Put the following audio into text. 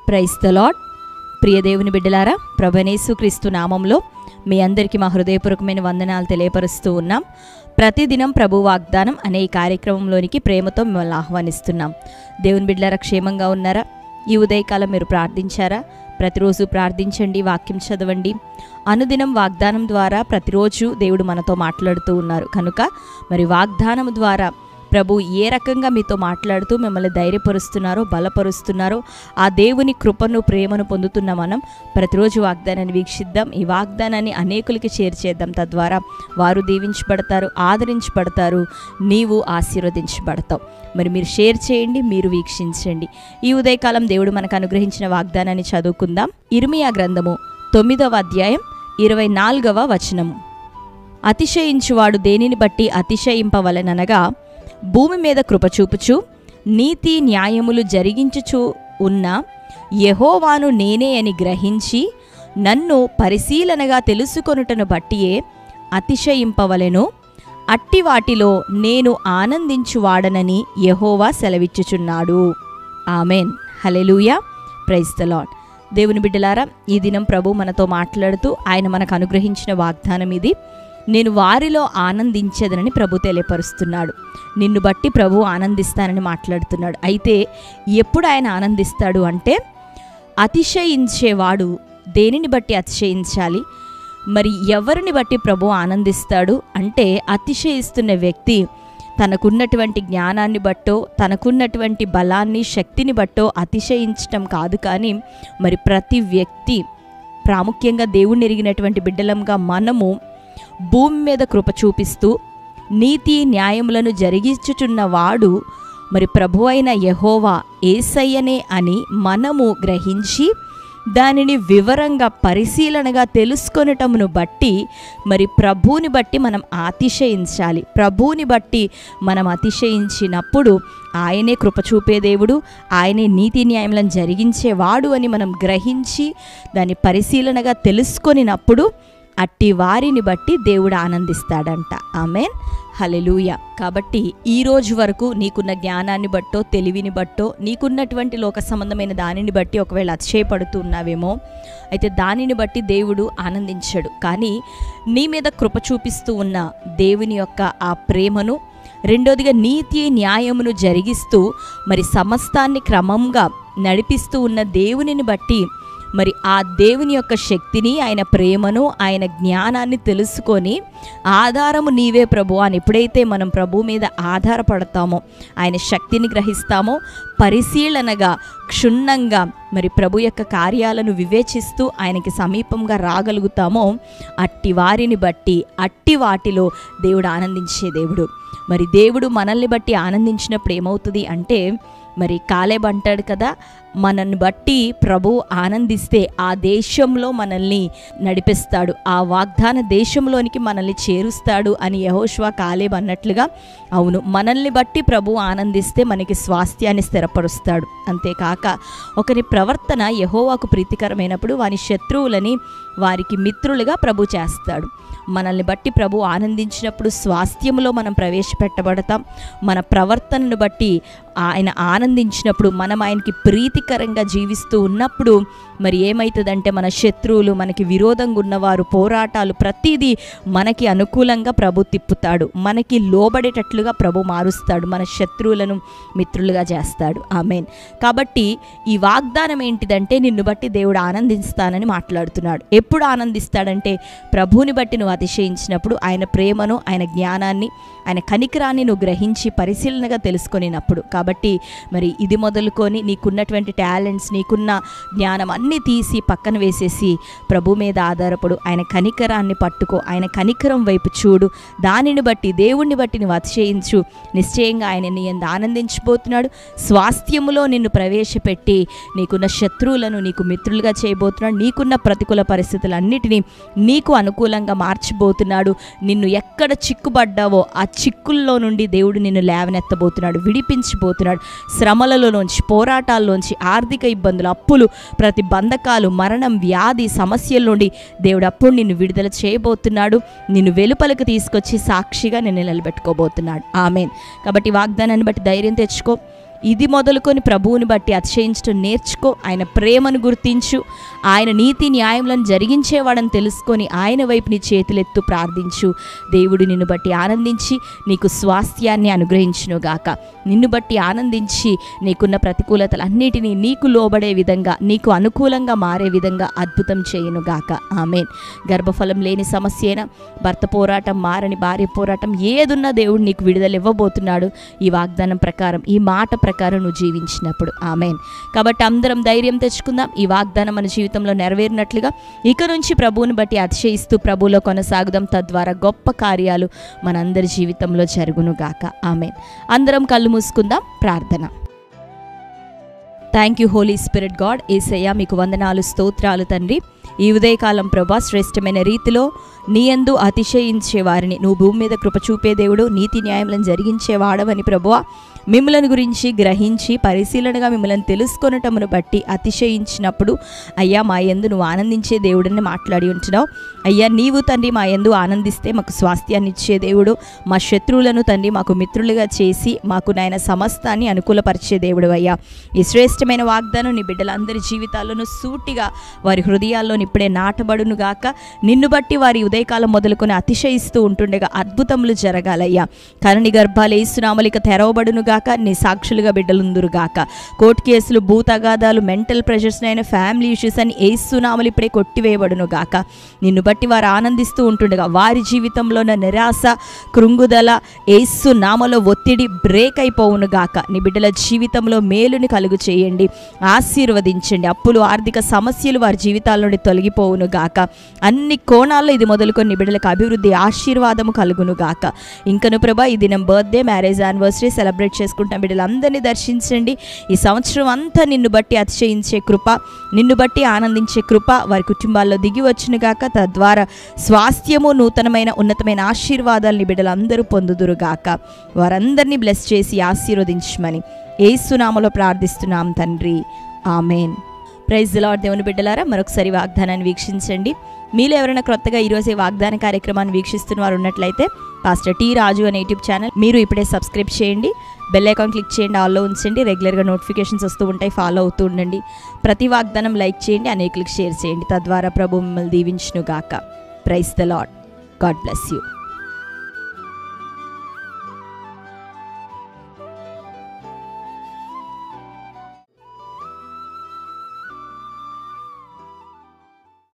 Praise the lord. ప్రియ దేవుని బిడ్డలారా, ప్రభువైన యేసుక్రీస్తు నామంలో మీ అందరికీ మా హృదయపూర్వకమైన వందనాలు తెలియపరుస్తూ ఉన్నాం. ప్రతిదినం ప్రభు వాగ్దానం అనే ఈ కార్యక్రమంలోనికి ప్రేమతో మిమ్మల్ని ఆహ్వానిస్తున్నాం. దేవుని బిడ్డలారా, క్షేమంగా ఉన్నారా? ఈ ఉదయకాలం మీరు ప్రార్థించారా? ప్రతిరోజు ప్రార్థించండి, వాక్యం చదవండి. అనుదినం వాగ్దానం ద్వారా ప్రతిరోజు దేవుడు మనతో మాట్లాడుతూ ఉన్నారు కనుక మరి వాగ్దానం ద్వారా ప్రభు ఏ రకంగా మీతో మాట్లాడుతూ మిమ్మల్ని ధైర్యపరుస్తున్నారో, బలపరుస్తున్నారో ఆ దేవుని కృపను, ప్రేమను పొందుతున్న మనం ప్రతిరోజు వాగ్దానాన్ని వీక్షిద్దాం. ఈ వాగ్దానాన్ని అనేకులకి చేర్చేద్దాం. తద్వారా వారు దీవించబడతారు, ఆదరించబడతారు, నీవు ఆశీర్వదించబడతావు. మరి మీరు షేర్ చేయండి, మీరు వీక్షించండి. ఈ ఉదయకాలం దేవుడు మనకు అనుగ్రహించిన వాగ్దానాన్ని చదువుకుందాం. ఇర్మియా గ్రంథము 9వ అధ్యాయం 24వ వచనము. అతిశయించువాడు దేనిని బట్టి అతిశయింపవలెననగా, భూమి మీద కృపచూపుచు నీతి న్యాయములు జరిగించుచు ఉన్న యెహోవాను నేనే అని గ్రహించి నన్ను పరిశీలనగా తెలుసుకొనుటను బట్టియే అతిశయింపవలెను. అట్టి వాటిలో నేను ఆనందించువాడనని యెహోవా సెలవిచ్చుచున్నాడు. Amen. Hallelujah. Praise the lord. దేవుని బిడ్డలారా, ఈ దినం ప్రభు మనతో మాట్లాడుతూ ఆయన మనకు అనుగ్రహించిన వాగ్దానం ఇది. నేను వారిలో ఆనందించేదనని ప్రభు తెలియపరుస్తున్నాడు. నిన్ను బట్టి ప్రభు ఆనందిస్తానని మాట్లాడుతున్నాడు. అయితే ఎప్పుడు ఆయన ఆనందిస్తాడు అంటే, అతిశయించేవాడు దేనిని బట్టి అతిశయించాలి? మరి ఎవరిని బట్టి ప్రభు ఆనందిస్తాడు అంటే, అతిశయిస్తున్న వ్యక్తి తనకున్నటువంటి జ్ఞానాన్ని బట్టో, తనకున్నటువంటి బలాన్ని, శక్తిని బట్టో అతిశయించటం కాదు. కానీ మరి ప్రతి వ్యక్తి, ప్రాముఖ్యంగా దేవుణ్ణి ఎరిగినటువంటి బిడ్డలంగా మనము భూమి మీద కృప చూపిస్తూ నీతి న్యాయములను జరిగించుచున్న వాడు మరి ప్రభు అయిన యెహోవా యేసయ్యనే అని మనము గ్రహించి దానిని వివరంగా పరిశీలనగా తెలుసుకొనటమును బట్టి మరి ప్రభువుని బట్టి మనం అతిశయించాలి. ప్రభువుని బట్టి మనం అతిశయించినప్పుడు ఆయనే కృప చూపే దేవుడు, ఆయనే నీతి న్యాయములను జరిగించేవాడు అని మనం గ్రహించి దాన్ని పరిశీలనగా తెలుసుకొనినప్పుడు అట్టి వారిని బట్టి దేవుడు ఆనందిస్తాడంట. ఆమెన్. హల్లెలూయా. కాబట్టి ఈ రోజు వరకు నీకున్న జ్ఞానాన్ని బట్టో, తెలివిని బట్టో, నీకున్నటువంటి లోక సంబంధమైన దానిని బట్టి ఒకవేళ అతిశయపడుతున్నావేమో, అయితే దానిని బట్టి దేవుడు ఆనందించడు. కానీ నీ మీద కృప చూపిస్తూ ఉన్న దేవుని యొక్క ఆ ప్రేమను, రెండోదిగా నీతి న్యాయమును జరిగిస్తూ మరి సమస్తాన్ని క్రమంగా నడిపిస్తూ ఉన్న దేవునిని బట్టి మరి ఆ దేవుని యొక్క శక్తిని, ఆయన ప్రేమను, ఆయన జ్ఞానాన్ని తెలుసుకొని ఆధారము నీవే ప్రభు అని ఎప్పుడైతే మనం ప్రభు మీద ఆధారపడతామో, ఆయన శక్తిని గ్రహిస్తామో, పరిశీలనగా క్షుణ్ణంగా మరి ప్రభు యొక్క కార్యాలను వివేచిస్తూ ఆయనకి సమీపంగా రాగలుగుతామో, అట్టి వారిని బట్టి, అట్టి వాటిలో దేవుడు ఆనందించే దేవుడు. మరి దేవుడు మనల్ని బట్టి ఆనందించినప్పుడు ఏమవుతుంది అంటే, మరి కాలేబ్ అంటాడు కదా, మనల్ని బట్టి ప్రభు ఆనందిస్తే ఆ దేశంలో మనల్ని నడిపిస్తాడు, ఆ వాగ్దాన దేశంలోనికి మనల్ని చేరుస్తాడు అని యెహోషువ కాలేబ్ అన్నట్లుగా, అవును, మనల్ని బట్టి ప్రభు ఆనందిస్తే మనకి స్వాస్థ్యాన్ని స్థిరపరుస్తాడు. అంతేకాక ఒకరి ప్రవర్తన యెహోవాకు ప్రీతికరమైనప్పుడు వారి శత్రువులని వారికి మిత్రులుగా ప్రభు చేస్తాడు. మనల్ని బట్టి ప్రభు ఆనందించినప్పుడు స్వాస్థ్యంలో మనం ప్రవేశపెట్టబడతాం. మన ప్రవర్తనను బట్టి ఆయన ఆనందించినప్పుడు, మనం ఆయనకి ప్రీతికరంగా జీవిస్తూ ఉన్నప్పుడు మరి ఏమవుతుందంటే, మన శత్రువులు, మనకి విరోధంగా ఉన్నవారు, పోరాటాలు, ప్రతిదీ మనకి అనుకూలంగా ప్రభు తిప్పుతాడు. మనకి లోబడేటట్లుగా ప్రభు మారుస్తాడు. మన శత్రువులను మిత్రులుగా చేస్తాడు. ఆమేన్. కాబట్టి ఈ వాగ్దానం ఏంటిదంటే, నిన్ను బట్టి దేవుడు ఆనందిస్తానని మాట్లాడుతున్నాడు. ఎప్పుడు ఆనందిస్తాడంటే, ప్రభువుని బట్టి నువ్వు అతిశయించినప్పుడు, ఆయన ప్రేమను, ఆయన జ్ఞానాన్ని, ఆయన కనికరాన్ని నువ్వు గ్రహించి పరిశీలనగా తెలుసుకొనినప్పుడు. కాబట్టి మరి ఇది మొదలుకొని నీకున్నటువంటి టాలెంట్స్, నీకున్న జ్ఞానం అన్నీ తీసి పక్కన వేసేసి ప్రభు మీద ఆధారపడు. ఆయన కనికరాన్ని పట్టుకో, ఆయన కనికరం వైపు చూడు. దానిని బట్టి, దేవుణ్ణి బట్టి నువ్వు అతిశయించు. నిశ్చయంగా ఆయన నీ యందు ఆనందించబోతున్నాడు. స్వాస్థ్యములో నిన్ను ప్రవేశపెట్టి నీకున్న శత్రువులను నీకు మిత్రులుగా చేయబోతున్నాడు. నీకున్న ప్రతికూల పరిస్థితులన్నిటినీ నీకు అనుకూలంగా మార్చబోతున్నాడు. నిన్ను ఎక్కడ చిక్కుబడ్డావో ఆ చిక్కుల్లో నుండి దేవుడు నిన్ను లేవనెత్తబోతున్నాడు, విడిపించబోతున్నాడు. శ్రమలలోంచి, పోరాటాల్లోంచి, ఆర్థిక ఇబ్బందులు, అప్పులు, ప్రతి బంధకాలు, మరణం, వ్యాధి, సమస్యల నుండి దేవుడు అప్పుడు నిన్ను విడుదల చేయబోతున్నాడు. నిన్ను వెలుపలకు తీసుకొచ్చి సాక్షిగా నిన్ను నిలబెట్టుకోబోతున్నాడు. ఆమేన్. కాబట్టి వాగ్దానాన్ని బట్టి ధైర్యం తెచ్చుకో. ఇది మొదలుకొని ప్రభువుని బట్టి అతిశయించడం నేర్చుకో. ఆయన ప్రేమను గుర్తించు, ఆయన నీతి న్యాయములను జరిగించేవాడని తెలుసుకొని ఆయన వైపు నీ చేతులెత్తు ప్రార్థించు. దేవుడు నిన్ను బట్టి ఆనందించి నీకు స్వాస్థ్యాన్ని అనుగ్రహించునుగాక. నిన్ను బట్టి ఆనందించి నీకున్న ప్రతికూలతలన్నిటినీ నీకు లోబడే విధంగా, నీకు అనుకూలంగా మారే విధంగా అద్భుతం చేయునుగాక. ఆమేన్. గర్భఫలం లేని సమస్య అయినా, భర్త పోరాటం, మారని భార్య పోరాటం, ఏదున్నా దేవుడు నీకు విడుదల ఇవ్వబోతున్నాడు ఈ వాగ్దానం ప్రకారం, ఈ మాట ప్రకారం నువ్వు జీవించినప్పుడు. ఆమేన్. కాబట్టి అందరం ధైర్యం తెచ్చుకుందాం. ఈ వాగ్దానం మన జీవితంలో నెరవేరినట్లుగా ఇక నుంచి ప్రభువుని బట్టి అతిశయిస్తూ ప్రభువులో కొనసాగుదాం. తద్వారా గొప్ప కార్యాలు మనందరి జీవితంలో జరుగునుగాక. ఆమేన్. అందరం కళ్ళు మూసుకుందాం. ప్రార్థన. Thank you holy spirit God. యేసయ్యా మీకు వందనాలు, స్తోత్రాలు తండ్రి. ఈ ఉదయకాలం ప్రభా శ్రేష్టమైన రీతిలో నీ యందు అతిశయించే వారిని నువ్వు భూమి మీద కృప చూపే దేవుడు, నీతి న్యాయములను జరిగించేవాడవని ప్రభువా మిమ్మల్ని గురించి గ్రహించి పరిశీలనగా మిమ్మల్ని తెలుసుకొనటమును బట్టి అతిశయించినప్పుడు అయ్యా మా యందు నువ్వు ఆనందించే దేవుడిని మాట్లాడి ఉంటున్నావు. అయ్యా నీవు తండ్రి మా యందు ఆనందిస్తే మాకు స్వాస్థ్యాన్ని ఇచ్చే దేవుడు, మా శత్రువులను తండ్రి మాకు మిత్రులుగా చేసి మాకు నాయన సమస్తాన్ని అనుకూలపరిచే దేవుడు. అయ్యా ఈ శ్రేష్టమైన వాగ్దానం నీ బిడ్డలందరి జీవితాల్లోనూ సూటిగా వారి హృదయాల్లో ఇప్పుడే నాటబడును గాక. నిన్ను బట్టి వారి ఉదయకాలం మొదలుకొని అతిశయిస్తూ ఉంటుండగా అద్భుతములు జరగాలయ్యా. కరుని గర్భాలు యేసునామలిక తెరవబడును గాక. నీ సాక్షులుగా బిడ్డలుందురు గాక. కోర్టు కేసులు, భూతగాదాలు, మెంటల్ ప్రెషర్స్ అయిన ఫ్యామిలీ ఇష్యూస్ అని యేసునామలు ఇప్పుడే కొట్టివేయబడును గాక. నిన్ను బట్టి వారు ఆనందిస్తూ ఉంటుండగా వారి జీవితంలో నిరాశ, కృంగుదల, యేసునామలో ఒత్తిడి బ్రేక్ అయిపోవును గాక. నీ బిడ్డల జీవితంలో మేలుని కలుగు చేయండి, ఆశీర్వదించండి. అప్పులు, ఆర్థిక సమస్యలు వారి జీవితాల నుండి తొలగిపోవును గాక. అన్ని కోణాల్లో ఇది మొదలుకొని బిడ్డలకు అభివృద్ధి, ఆశీర్వాదము కలుగును గాక. ఇంకను ప్రభా ఈ దినం బర్త్డే, మ్యారేజ్ యానివర్సరీ సెలబ్రేట్ చేసుకుంటాం బిడ్డలందరినీ దర్శించండి. ఈ సంవత్సరం అంతా నిన్ను బట్టి అతిశయించే కృప, నిన్ను బట్టి ఆనందించే కృప వారి కుటుంబాల్లో దిగి వచ్చును గాక. తద్వారా స్వాస్థ్యము, నూతనమైన ఉన్నతమైన ఆశీర్వాదాలని బిడ్డలందరూ పొందుదురు గాక. వారందరినీ బ్లెస్ చేసి ఆశీర్వదించమని యేసునామములో ప్రార్థిస్తున్నాం తండ్రి. ఆమేన్. Praise the lord. దేవుని బిడ్డలారా మరొకసారి వాగ్దానాన్ని వీక్షించండి. మీలో ఎవరైనా క్రొత్తగా ఈరోజు వాగ్దాన కార్యక్రమాన్ని వీక్షిస్తున్న వారు ఉన్నట్లయితే పాస్టర్ టీ రాజు అనే యూట్యూబ్ ఛానల్ మీరు ఇప్పుడే సబ్స్క్రైబ్ చేయండి. బెల్ ఐకాన్ క్లిక్ చేయండి, ఆల్లో ఉంచండి. రెగ్యులర్గా నోటిఫికేషన్స్ వస్తూ ఉంటాయి, ఫాలో అవుతూ ఉండండి. ప్రతి వాగ్దానం లైక్ చేయండి, అనేకులకు షేర్ చేయండి. తద్వారా ప్రభు మిమ్మల్ని దీవించును గాక. Praise the lord. God bless you.